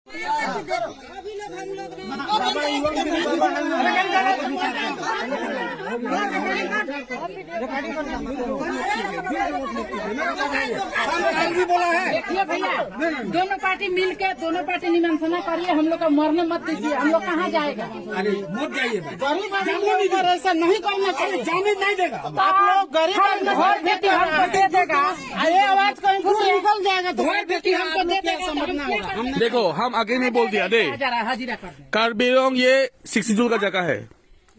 बोला है। देखिए भैया, दोनों पार्टी मिलके दोनों पार्टी निमंत्रणा करिए, हम लोग का मरने मत दीजिए, हम लोग कहाँ जाएगा? अरे मत जाइए, गरीब आदमी को ऐसा नहीं करना चाहिए, जाने नहीं देगा। आप लोग गरीब वोट देती हमको दे देगा, ये आवाज कहीं निकल जाएगा तो वोट देती हमको दे देगा। देखो हम आगे नहीं बोल दिया दे, हाजिरा कर दे। कार्बी आंगलोंग ये 60 जूल का जगह है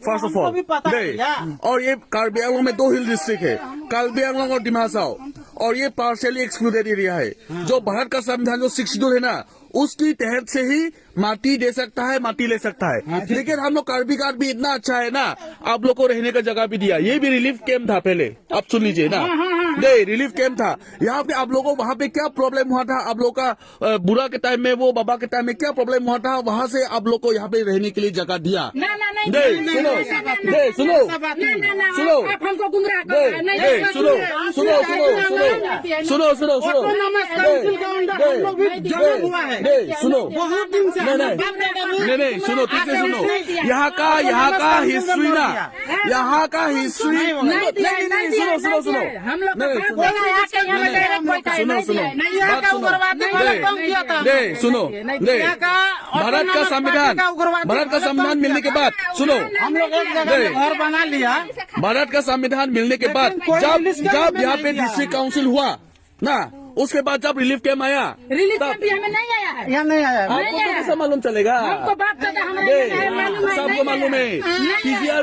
फर्स्ट ऑफ ऑल दे, और ये कार्बी आंगलोंग में 2 हिल डिस्ट्रिक्ट है, कार्बी आंगलोंग और डिमा हासाओ, और ये पार्शियली एक्सक्लूडेड एरिया है। जो भारत का संविधान जो 6 शेड्यूल है ना, उसकी तहत से ही माटी दे सकता है, माटी ले सकता है। लेकिन हम लोग कार्बी कार्ड भी इतना अच्छा है ना, आप लोग को रहने का जगह भी दिया। ये भी रिलीफ कैंप था पहले, आप सुन लीजिए ना, नहीं रिलीफ कैंप था यहाँ पे। आप लोगों को वहाँ पे क्या प्रॉब्लम हुआ था, आप लोग का बुरा के टाइम में, वो बाबा के टाइम में क्या प्रॉब्लम हुआ था, वहाँ से आप लोग को यहाँ पे रहने के लिए जगह दिया। नहीं सुनो, नहीं सुनो, सुनो, हमको गुमराह सुनो, सुनो, सुनो, सुनो, सुनो, सुनो, बहुत दिन से नहीं सुनो, ठीक है सुनो, यहाँ का हिस्ट्री ना, यहाँ का हिस्ट्री नहीं, सुनो सुनो सुनो, हम लोग सुनो, भारत का संविधान मिलने के बाद, सुनो, हम लोग एक जगह घर बना लिया। भारत का संविधान मिलने के बाद जब यहाँ पे डिस्ट्रिक्ट काउंसिल हुआ ना, उसके बाद जब रिलीफ कैंप आया, रिलीफ कैंप भी हमें नहीं आया है, यहाँ नहीं आया। आपको कैसे मालूम चलेगा? हमको बात करता सबको मालूम है,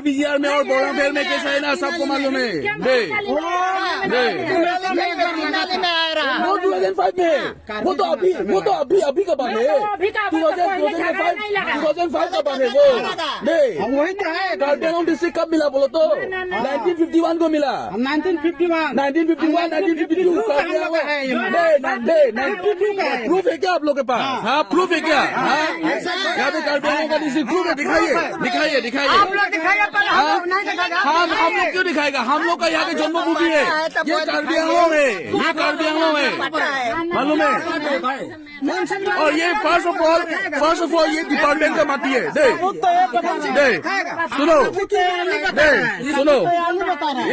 पीजीआर में और बोराफेल में कैसा है ना, सबको मालूम है। वो 2005 में है, वो तो अभी का बात है, 2005 का बात है वो। नहीं वही तो है। कार्बी आंगलोंग डिस्ट्रिक्ट कब मिला बोलो तो? 1951 को मिला, 1952 कार्बी आंगलोंग। प्रूफ है क्या आप लोग के पास? हाँ प्रूफ है क्या? यहाँ पे कार्बी आंगलोंग का डिस्ट्रिक्ट प्रूफ है, दिखाइए। हम लोग क्यों दिखाएगा? हम लोग का यहाँ के जन्मभूमि है, ये कार्बी आंगलोंग है, मालूम है। और ये फर्स्ट ऑफ ऑल ये डिपार्टमेंट का माटी है। सुनो,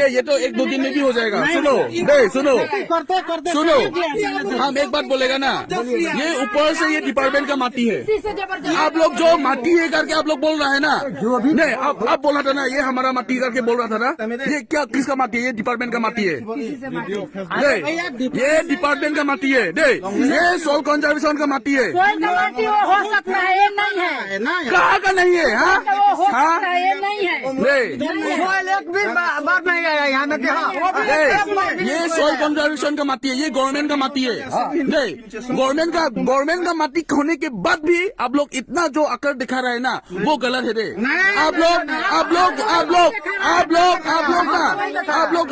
ये तो 1-2 दिन में भी हो जाएगा। सुनो, हम एक बात बोलेगा ना, ये ऊपर से ये डिपार्टमेंट का माटी है। आप लोग जो माटी है करके आप लोग बोल रहे हैं ना, नहीं आप बोल रहा था ना, ये हमारा माटी करके बोल रहा था ना, ये क्या किसका माटी है? ये डिपार्टमेंट का माटी है, ये डिपार्टमेंट का माटी है, ये सोल कंजर्वेशन का माटी है। हो सकता है, ये नहीं है, कहाँ का नहीं है? ये नहीं है, एक भी बात नहीं आया यहाँ में। ये सोल कंजर्वेशन का माटी है, ये गवर्नमेंट का माटी है। नहीं गवर्नमेंट का माटी होने के बाद भी आप लोग इतना जो अकड़ दिखा रहे हैं ना, वो गलत है। आप लोग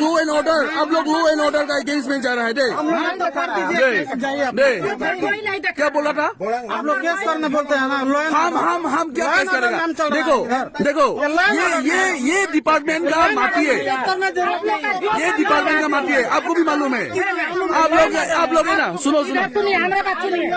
लॉ एंड ऑर्डर का अगेंस्ट में जा रहा है। क्या बोला था? आप लोग केस करने बोलते हैं ना। हम क्या केस करेगा? देखो ये डिपार्टमेंट का माटी है, ये डिपार्टमेंट का माटी है, आपको भी मालूम है। आप लोग है ना, सुनो हमारा बात सुनिए।